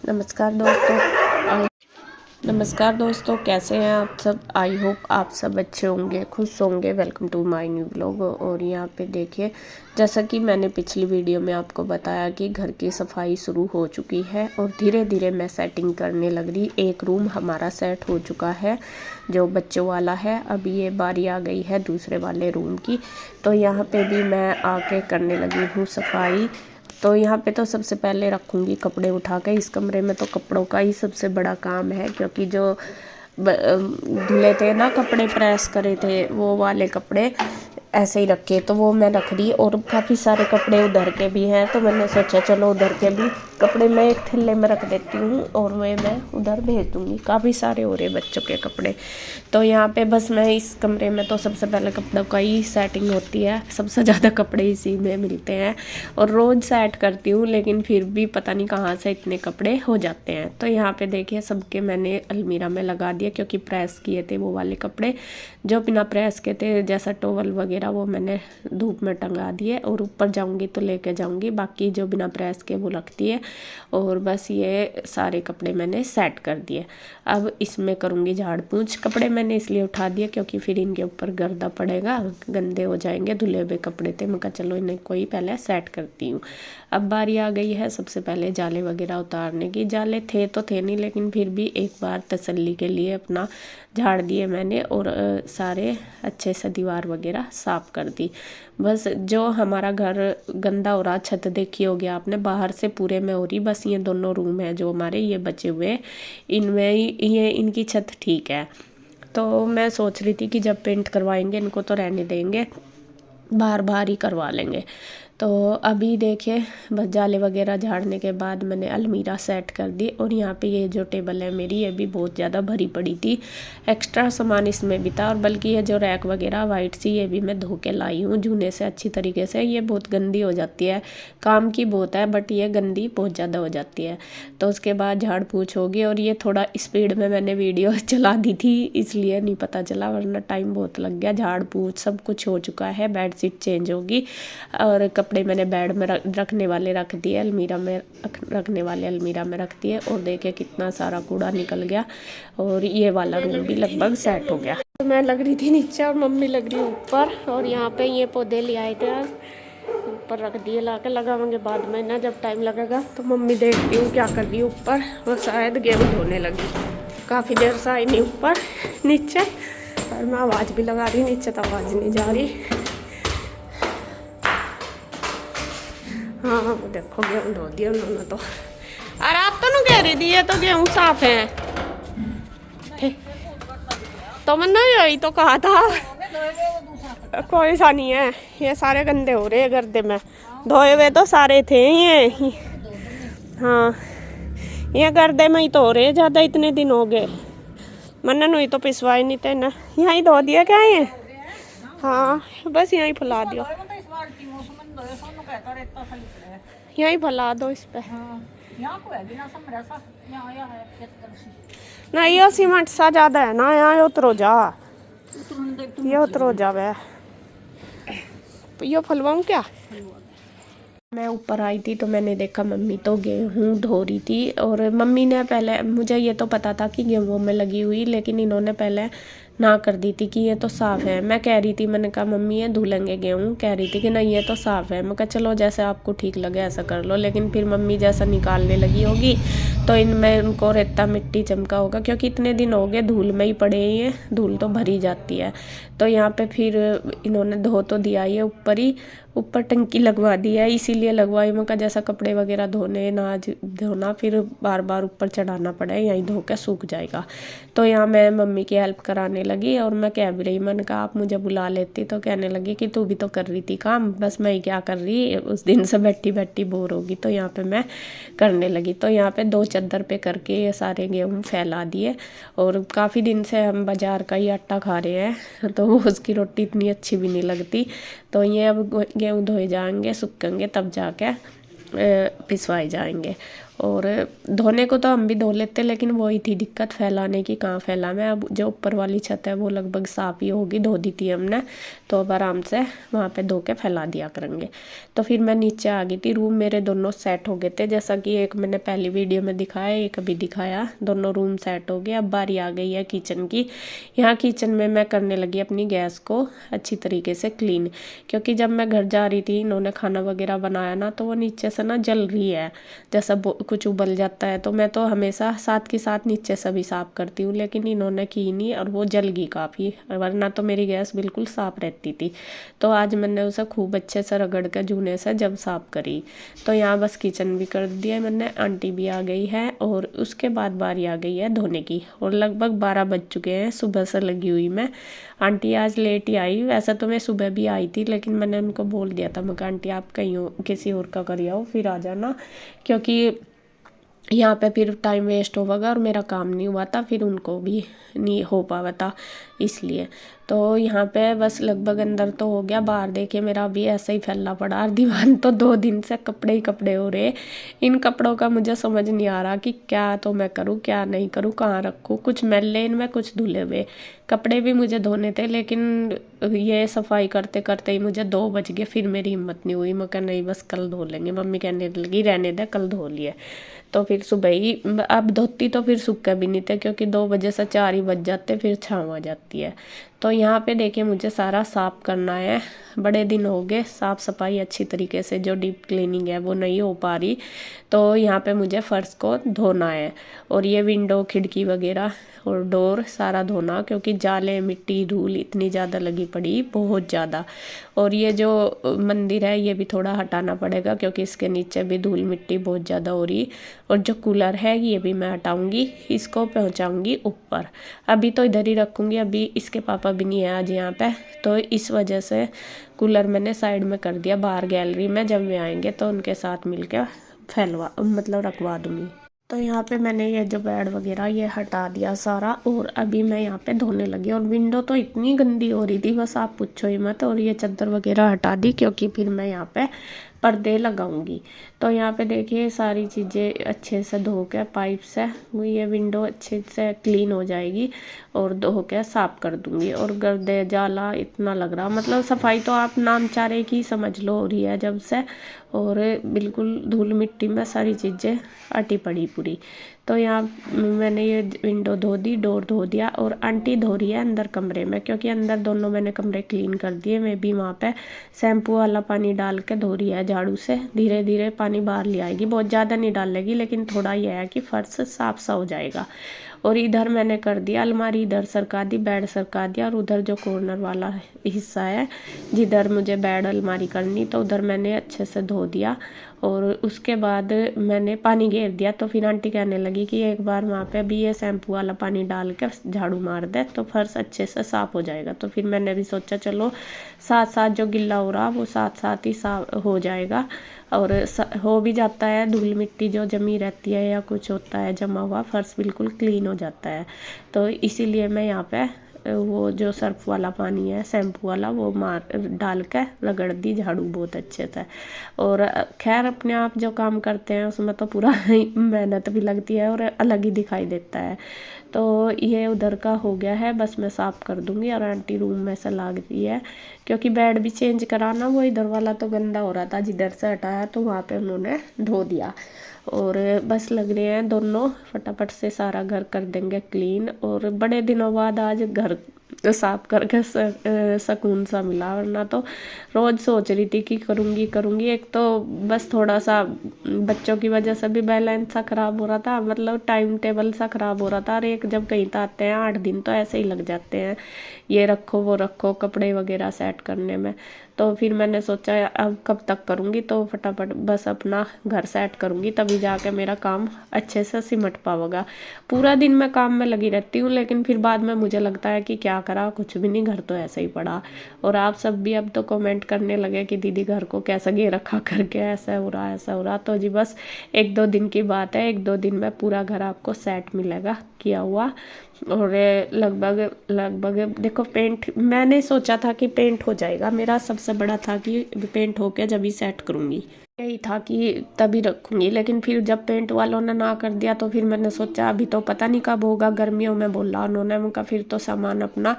नमस्कार दोस्तों। नमस्कार दोस्तों, कैसे हैं आप सब। आई होप आप सब अच्छे होंगे, खुश होंगे। Welcome to my new vlog. और यहाँ पे देखिए, जैसा कि मैंने पिछली वीडियो में आपको बताया कि घर की सफाई शुरू हो चुकी है और धीरे धीरे मैं सेटिंग करने लग रही। एक रूम हमारा सेट हो चुका है जो बच्चों वाला है। अब ये बारी आ गई है दूसरे वाले रूम की, तो यहाँ पे भी मैं आके करने लगी हूँ सफाई। तो यहाँ पे तो सबसे पहले रखूँगी कपड़े उठा के। इस कमरे में तो कपड़ों का ही सबसे बड़ा काम है, क्योंकि जो धुले थे ना, कपड़े प्रेस करे थे, वो वाले कपड़े ऐसे ही रखे, तो वो मैं रख रही। और काफ़ी सारे कपड़े उधर के भी हैं, तो मैंने सोचा चलो उधर के भी कपड़े मैं एक थैले में रख देती हूँ और वे मैं उधर भेज दूँगी। काफ़ी सारे हो रहे बच्चों के कपड़े। तो यहाँ पे बस मैं इस कमरे में तो सबसे पहले कपड़ों का ही सेटिंग होती है। सबसे ज़्यादा कपड़े इसी में मिलते हैं और रोज़ सेट करती हूँ, लेकिन फिर भी पता नहीं कहाँ से इतने कपड़े हो जाते हैं। तो यहाँ पे देखिए, सबके मैंने अलमीरा में लगा दिया, क्योंकि प्रेस किए थे वो वाले कपड़े। जो बिना प्रेस के थे, जैसा टॉवल वगैरह, वो मैंने धूप में टंगा दिए और ऊपर जाऊंगी तो लेके जाऊंगी। बाकी जो बिना प्रेस के वो लगती है। और बस ये सारे कपड़े मैंने सेट कर दिए। अब इसमें करूंगी झाड़ पोंछ। कपड़े मैंने इसलिए उठा दिए क्योंकि फिर इनके ऊपर गर्दा पड़ेगा, गंदे हो जाएंगे। धुले हुए कपड़े थे, मैं कहा चलो इन्हें कोई पहले सेट करती हूँ। अब बारी आ गई है सबसे पहले जाले वगैरह उतारने की। जाले थे तो थे नहीं, लेकिन फिर भी एक बार तसल्ली के लिए अपना झाड़ दिए मैंने और सारे अच्छे से दीवार वगैरह साफ कर दी। बस जो हमारा घर गंदा हो रहा, छत देखी होगी आपने, बाहर से पूरे में हो रही। बस ये दोनों रूम है जो हमारे ये बचे हुए, इनमें ये इनकी छत ठीक है। तो मैं सोच रही थी कि जब पेंट करवाएंगे इनको तो रहने देंगे, बार बार ही करवा लेंगे। तो अभी देखिए, बस जाले वगैरह झाड़ने के बाद मैंने अलमीरा सेट कर दी। और यहाँ पे ये जो टेबल है मेरी, ये भी बहुत ज़्यादा भरी पड़ी थी। एक्स्ट्रा सामान इसमें भी था। और बल्कि ये जो रैक वगैरह वाइट सी, ये भी मैं धो के लाई हूँ जूने से अच्छी तरीके से। ये बहुत गंदी हो जाती है, काम की बहुत है, बट ये गंदी बहुत ज़्यादा हो जाती है। तो उसके बाद झाड़ पोंछ होगी। और ये थोड़ा स्पीड में मैंने वीडियो चला दी थी, इसलिए नहीं पता चला, वरना टाइम बहुत लग गया। झाड़ पोंछ सब कुछ हो चुका है, बेडशीट चेंज होगी और कपड़े मैंने बेड में रखने वाले रख दिए, अलमीरा में रखने वाले अलमीरा में रख दिए। और देखिए कितना सारा कूड़ा निकल गया। और ये वाला रूम भी लगभग सेट हो गया। तो मैं लग रही थी नीचे और मम्मी लग रही ऊपर। और यहाँ पे ये पौधे ले आए थे, ऊपर रख दिए, ला के लगाएंगे बाद में ना, जब टाइम लगेगा। तो मम्मी देखती हूँ क्या कर रही है ऊपर, वो शायद गेहूँ धोने लगी। काफ़ी देर से आई नहीं ऊपर, नीचे। और मैं आवाज़ भी लगा रही, नीचे तो आवाज़ नहीं जा रही। हाँ वो देखो गेहूँ धो दिया उन्होंने तो। अरे आप तो नहीं कह रही थी ये तो गेहूँ साफ है। तो मैंने यही तो कहा था, कोई सा नहीं है। ये सारे गंदे हो रहे गर्दे में, धोए हुए तो सारे थे ये। हाँ ये गर्दे में ही तो हो रहे ज़्यादा, इतने दिन हो गए। मैंने नहीं तो पिसवाए नहीं थे ना, यहीं धो दिया क्या ये। हाँ बस यहीं फैला दियो, यहीं फैला दो इस पे। नहीं ये सीमेंट सा ज़्यादा है ना, यहाँ उतरो जा, ये उतरो जा। वह ये फलवाऊँ क्या। मैं ऊपर आई थी तो मैंने देखा मम्मी तो गेहूँ धो रही थी। और मम्मी ने पहले, मुझे ये तो पता था कि गेहूँ में लगी हुई, लेकिन इन्होंने पहले ना कर दी थी कि ये तो साफ़ है। मैं कह रही थी, मैंने कहा मम्मी ये धुलेंगे गेहूँ, कह रही थी कि नहीं ये तो साफ़ है। मैं कहा चलो जैसे आपको ठीक लगे ऐसा कर लो। लेकिन फिर मम्मी जैसा निकालने लगी होगी तो इनमें उनको रेता मिट्टी चमका होगा, क्योंकि इतने दिन हो गए धूल में ही पड़े ये, धूल तो भरी जाती है। तो यहाँ पे फिर इन्होंने धो तो दिया, ये ऊपर ही ऊपर टंकी लगवा दी है, इसीलिए लगवाई। मैं कहा जैसा कपड़े वगैरह धोने, नाज धोना, फिर बार बार ऊपर चढ़ाना पड़े, यहीं धो के सूख जाएगा। तो यहाँ मैं मम्मी की हेल्प कराने लगी। और मैं कह भी रही, मैंने कहा आप मुझे बुला लेती, तो कहने लगी कि तू भी तो कर रही थी काम, बस मैं क्या कर रही, उस दिन से बैठी बैठी बोर होगी। तो यहाँ पे मैं करने लगी। तो यहाँ पे 2 चादर पे करके ये सारे गेहूँ फैला दिए। और काफ़ी दिन से हम बाज़ार का ही आटा खा रहे हैं, तो उसकी रोटी इतनी अच्छी भी नहीं लगती। तो ये अब गेहूँ धोए जाएंगे, सूखेंगे, तब जाके पिसवाए जाएंगे। और धोने को तो हम भी धो लेते, लेकिन वही थी दिक्कत फैलाने की, कहाँ फैला मैं। अब जो ऊपर वाली छत है वो लगभग साफ़ ही होगी, धो दी थी हमने, तो अब आराम से वहाँ पे धो के फैला दिया करेंगे। तो फिर मैं नीचे आ गई थी। रूम मेरे दोनों सेट हो गए थे, जैसा कि एक मैंने पहली वीडियो में दिखाया, एक अभी दिखाया, दोनों रूम सेट हो गए। अब बारी आ गई है किचन की। यहाँ किचन में मैं करने लगी अपनी गैस को अच्छी तरीके से क्लीन, क्योंकि जब मैं घर जा रही थी, इन्होंने खाना वगैरह बनाया ना, तो वो नीचे से ना जल रही है, जैसा कुछ उबल जाता है। तो मैं तो हमेशा साथ के साथ नीचे से भी साफ़ करती हूँ, लेकिन इन्होंने की नहीं और वो जल गई काफ़ी, वरना तो मेरी गैस बिल्कुल साफ़ रहती थी। तो आज मैंने उसे खूब अच्छे से रगड़ के जूने से जब साफ़ करी। तो यहाँ बस किचन भी कर दिया मैंने, आंटी भी आ गई है, और उसके बाद बारी आ गई है धोने की। और लगभग 12 बज चुके हैं, सुबह से लगी हुई मैं। आंटी आज लेट ही आई, वैसे तो मैं सुबह भी आई थी, लेकिन मैंने उनको बोल दिया था, मैं कहा आंटी आप कहीं किसी और का कर आओ, फिर आ जाना, क्योंकि यहाँ पे फिर टाइम वेस्ट होगा और मेरा काम नहीं हुआ था, फिर उनको भी नहीं हो पावा था, इसलिए। तो यहाँ पे बस लगभग अंदर तो हो गया, बाहर देखिए मेरा अभी ऐसे ही फैला पड़ा, और दीवान तो 2 दिन से कपड़े ही कपड़े हो रहे। इन कपड़ों का मुझे समझ नहीं आ रहा कि क्या तो मैं करूँ क्या नहीं करूँ, कहाँ रखूँ, कुछ मैले इनमें कुछ धुले हुए। कपड़े भी मुझे धोने थे, लेकिन ये सफाई करते करते ही मुझे 2 बज गए, फिर मेरी हिम्मत नहीं हुई, मैं कहा नहीं बस कल धो लेंगे। मम्मी कहने लगी रहने दे, कल धो लिए। तो फिर सुबह ही अब धोती तो फिर सूखे भी नहीं थे, क्योंकि 2 बजे से 4 ही बज जाते, फिर छाँव आ जाती है। तो यहाँ पे देखिए मुझे सारा साफ़ करना है, बड़े दिन हो गए साफ़ सफाई अच्छी तरीके से जो डीप क्लीनिंग है वो नहीं हो पा रही। तो यहाँ पे मुझे फ़र्श को धोना है, और ये विंडो खिड़की वगैरह और डोर सारा धोना, क्योंकि जाले मिट्टी धूल इतनी ज़्यादा लगी पड़ी, बहुत ज़्यादा। और ये जो मंदिर है ये भी थोड़ा हटाना पड़ेगा, क्योंकि इसके नीचे भी धूल मिट्टी बहुत ज़्यादा हो रही। और जो कूलर है ये भी मैं हटाऊंगी, इसको पहुंचाऊंगी ऊपर। अभी तो इधर ही रखूंगी, अभी इसके पापा भी नहीं है आज यहाँ पे, तो इस वजह से कूलर मैंने साइड में कर दिया बाहर गैलरी में। जब वे आएंगे तो उनके साथ मिलकर फैलवा मतलब रखवा दूंगी। तो यहाँ पे मैंने ये जो बेड वगैरह ये हटा दिया सारा, और अभी मैं यहाँ पे धोने लगी। और विंडो तो इतनी गंदी हो रही थी बस आप पूछो ही मत। और ये चादर वगैरह हटा दी, क्योंकि फिर मैं यहाँ पे पर्दे लगाऊंगी। तो यहाँ पे देखिए सारी चीज़ें अच्छे से धो के पाइप से ये विंडो अच्छे से क्लीन हो जाएगी, और धो के साफ कर दूंगी। और गर्दे जाला इतना लग रहा, मतलब सफाई तो आप नाम चारे की समझ लो हो रही है जब से, और बिल्कुल धूल मिट्टी में सारी चीज़ें अटी पड़ी पूरी। तो यहाँ मैंने ये विंडो धो दी, डोर धो दिया, और आंटी धो रही है अंदर कमरे में, क्योंकि अंदर दोनों मैंने कमरे क्लीन कर दिए। मैं भी वहाँ पे शैम्पू वाला पानी डाल के धो रही है झाड़ू से, धीरे धीरे पानी बाहर ले आएगी, बहुत ज़्यादा नहीं डालेगी, लेकिन थोड़ा यह है कि फर्श साफ सा हो जाएगा। और इधर मैंने कर दिया अलमारी, इधर सरका दी, बेड सरका दिया, और उधर जो कॉर्नर वाला हिस्सा है जिधर मुझे बेड अलमारी करनी, तो उधर मैंने अच्छे से धो दिया। और उसके बाद मैंने पानी घेर दिया। तो फिर आंटी कहने लगी कि एक बार वहाँ पे भी ये शैम्पू वाला पानी डाल कर झाड़ू मार दे, तो फर्श अच्छे से साफ़ हो जाएगा। तो फिर मैंने भी सोचा चलो साथ साथ जो गिल्ला हो रहा वो साथ साथ ही साफ हो जाएगा, और हो भी जाता है। धूल मिट्टी जो जमी रहती है या कुछ होता है जमा हुआ, फर्श बिल्कुल क्लीन हो जाता है। तो इसीलिए मैं यहाँ पे वो जो सर्फ वाला पानी है शैम्पू वाला वो मार डाल के रगड़ दी झाड़ू बहुत अच्छे से। और खैर अपने आप जो काम करते हैं उसमें तो पूरा मेहनत भी लगती है और अलग ही दिखाई देता है। तो ये उधर का हो गया है, बस मैं साफ़ कर दूंगी। और आंटी रूम में से लाग रही है, क्योंकि बेड भी चेंज कराना, वो इधर वाला तो गंदा हो रहा था जिधर से हटाया, तो वहाँ पे उन्होंने धो दिया। और बस लग रहे हैं दोनों फटाफट से सारा घर कर देंगे क्लीन। और बड़े दिनों बाद आज घर साफ करके सुकून सा मिला, वरना तो रोज़ सोच रही थी कि करूँगी करूँगी। एक तो बस थोड़ा सा बच्चों की वजह से भी बैलेंस सा ख़राब हो रहा था, मतलब टाइम टेबल सा ख़राब हो रहा था। और एक जब कहीं तो आते हैं 8 दिन तो ऐसे ही लग जाते हैं, ये रखो वो रखो कपड़े वगैरह सेट करने में। तो फिर मैंने सोचा अब कब तक करूँगी, तो फटाफट बस अपना घर सेट करूँगी, तभी जाके मेरा काम अच्छे से सिमट पाएगा। पूरा दिन मैं काम में लगी रहती हूँ, लेकिन फिर बाद में मुझे लगता है कि क्या करा, कुछ भी नहीं, घर तो ऐसे ही पड़ा। और आप सब भी अब तो कमेंट करने लगे कि दीदी घर को कैसा गे रखा करके, ऐसा हो रहा ऐसा हो रहा। तो जी बस 1-2 दिन की बात है, 1-2 दिन में पूरा घर आपको सेट मिलेगा किया हुआ। और लगभग लगभग देखो पेंट मैंने सोचा था कि पेंट हो जाएगा, मेरा सबसे बड़ा था कि पेंट होके जब ही सेट करूँगी। यही था कि तभी रखूँगी, लेकिन फिर जब पेंट वालों ने ना कर दिया तो फिर मैंने सोचा अभी तो पता नहीं कब होगा, गर्मियों में बोला उन्होंने। उनका फिर तो सामान अपना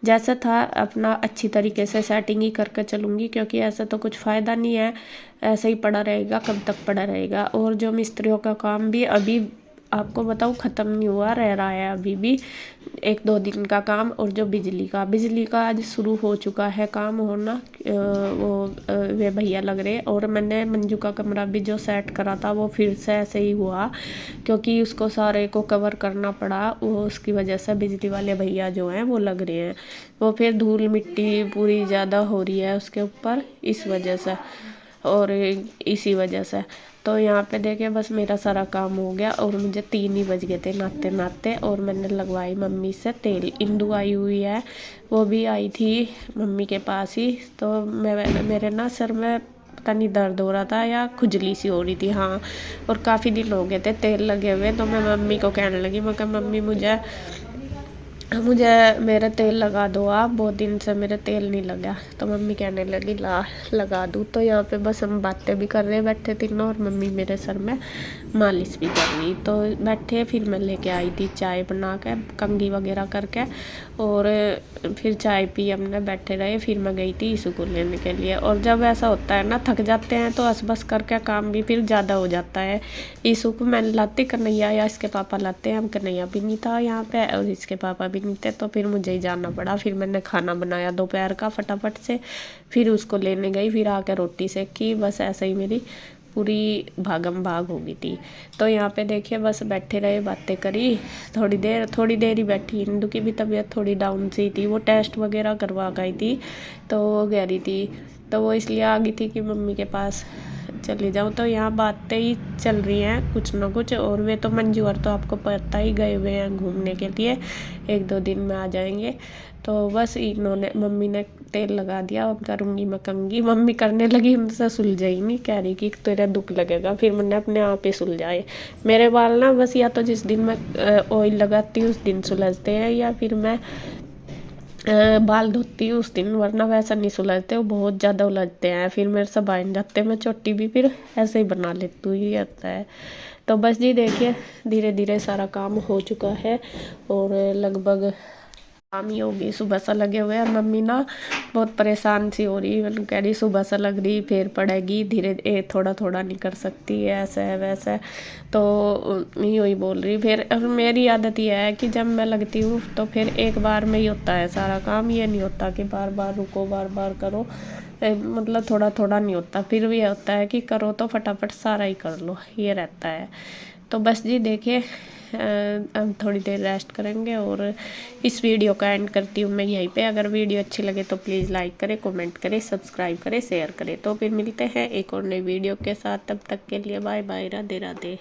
जैसा था अपना अच्छी तरीके से सेटिंग ही करके चलूँगी, क्योंकि ऐसा तो कुछ फ़ायदा नहीं है, ऐसे ही पड़ा रहेगा, कब तक पड़ा रहेगा। और जो मिस्त्रियों का काम भी अभी आपको बताऊँ ख़त्म नहीं हुआ, रह रहा है अभी भी 1-2 दिन का काम। और जो बिजली का आज शुरू हो चुका है काम होना, वे भैया लग रहे। और मैंने मंजू का कमरा भी जो सेट करा था वो फिर से ऐसे ही हुआ, क्योंकि उसको सारे को कवर करना पड़ा, वो उसकी वजह से बिजली वाले भैया जो हैं वो लग रहे हैं। वो फिर धूल मिट्टी पूरी ज़्यादा हो रही है उसके ऊपर, इस वजह से और इसी वजह से। तो यहाँ पे देखे बस मेरा सारा काम हो गया और मुझे 3 ही बज गए थे नहाते नहाते। और मैंने लगवाई मम्मी से तेल। इंदु आई हुई है, वो भी आई थी मम्मी के पास ही। तो मेरे ना सर में पता नहीं दर्द हो रहा था या खुजली सी हो रही थी, हाँ। और काफ़ी दिन हो गए थे तेल लगे हुए, तो मैं मम्मी को कहने लगी, मैं कहा मम्मी मुझे मेरा तेल लगा दो आप, बहुत दिन से मेरा तेल नहीं लगा। तो मम्मी कहने लगी ला लगा दूँ। तो यहाँ पे बस हम बातें भी कर रहे बैठे तीनों, और मम्मी मेरे सर में मालिश भी कर रही। तो बैठे फिर मैं लेके आई थी चाय बना के, कंघी वगैरह करके, और फिर चाय पी हमने, बैठे रहे। फिर मैं गई थी ईशु को लेने के लिए। और जब ऐसा होता है ना, थक जाते हैं तो बस बस करके काम भी फिर ज़्यादा हो जाता है। ईशु को मैंने लाती, कन्हैया या इसके पापा लाते हैं, हम कन्हैया भी नहीं था यहाँ पे और इसके पापा भी नहीं थे, तो फिर मुझे ही जाना पड़ा। फिर मैंने खाना बनाया दोपहर का फटाफट से, फिर उसको लेने गई, फिर आकर रोटी सेकी। बस ऐसे ही मेरी पूरी भागम भाग हो गई थी। तो यहाँ पे देखिए बस बैठे रहे, बातें करी थोड़ी देर ही बैठी। इंदु की भी तबीयत थोड़ी डाउन सी थी, वो टेस्ट वगैरह करवा गई थी, तो वो गह रही थी, तो वो इसलिए आ गई थी कि मम्मी के पास चली जाऊँ। तो यहाँ बातें ही चल रही हैं कुछ ना कुछ। और वे तो मंजू और तो आपको पता ही गए हुए हैं घूमने के लिए, 1-2 दिन में आ जाएंगे। तो बस इन्होंने मम्मी ने तेल लगा दिया, अब करूँगी मैं कंघी। मम्मी करने लगी, उनसे सुलझाई नहीं, कह रही कि तेरा दुख लगेगा। फिर मैंने अपने आप ही सुलझाए। मेरे बाल ना बस या तो जिस दिन मैं ऑयल लगाती हूँ उस दिन सुलझते हैं, या फिर मैं बाल धोती हूँ उस दिन, वरना वैसा नहीं सुलझते, वो बहुत ज़्यादा उलझते हैं। फिर मेरे से बाइन जाते हैं, मैं चोटी भी फिर ऐसे ही बना लेती हूँ, ये आता है। तो बस जी देखिए धीरे धीरे सारा काम हो चुका है, और लगभग शाम ही होगी, सुबह सा लगे हुए हैं। मम्मी ना बहुत परेशान सी हो रही, मतलब कह रही सुबह सा लग रही, फिर पड़ेगी धीरे, थोड़ा थोड़ा नहीं कर सकती, ऐसा है वैसा है। तो यूँ ही बोल रही। फिर अब मेरी आदत ये है कि जब मैं लगती हूँ तो फिर एक बार में ही होता है सारा काम, ये नहीं होता कि बार बार रुको बार बार करो, मतलब थोड़ा थोड़ा नहीं होता। फिर भी होता है कि करो तो फटाफट सारा ही कर लो, ये रहता है। तो बस जी देखिए अब थोड़ी देर रेस्ट करेंगे, और इस वीडियो का एंड करती हूँ मैं यहीं पे। अगर वीडियो अच्छी लगे तो प्लीज़ लाइक करें, कमेंट करें, सब्सक्राइब करें, शेयर करें। तो फिर मिलते हैं एक और नई वीडियो के साथ, तब तक के लिए बाय बाय, राधे राधे।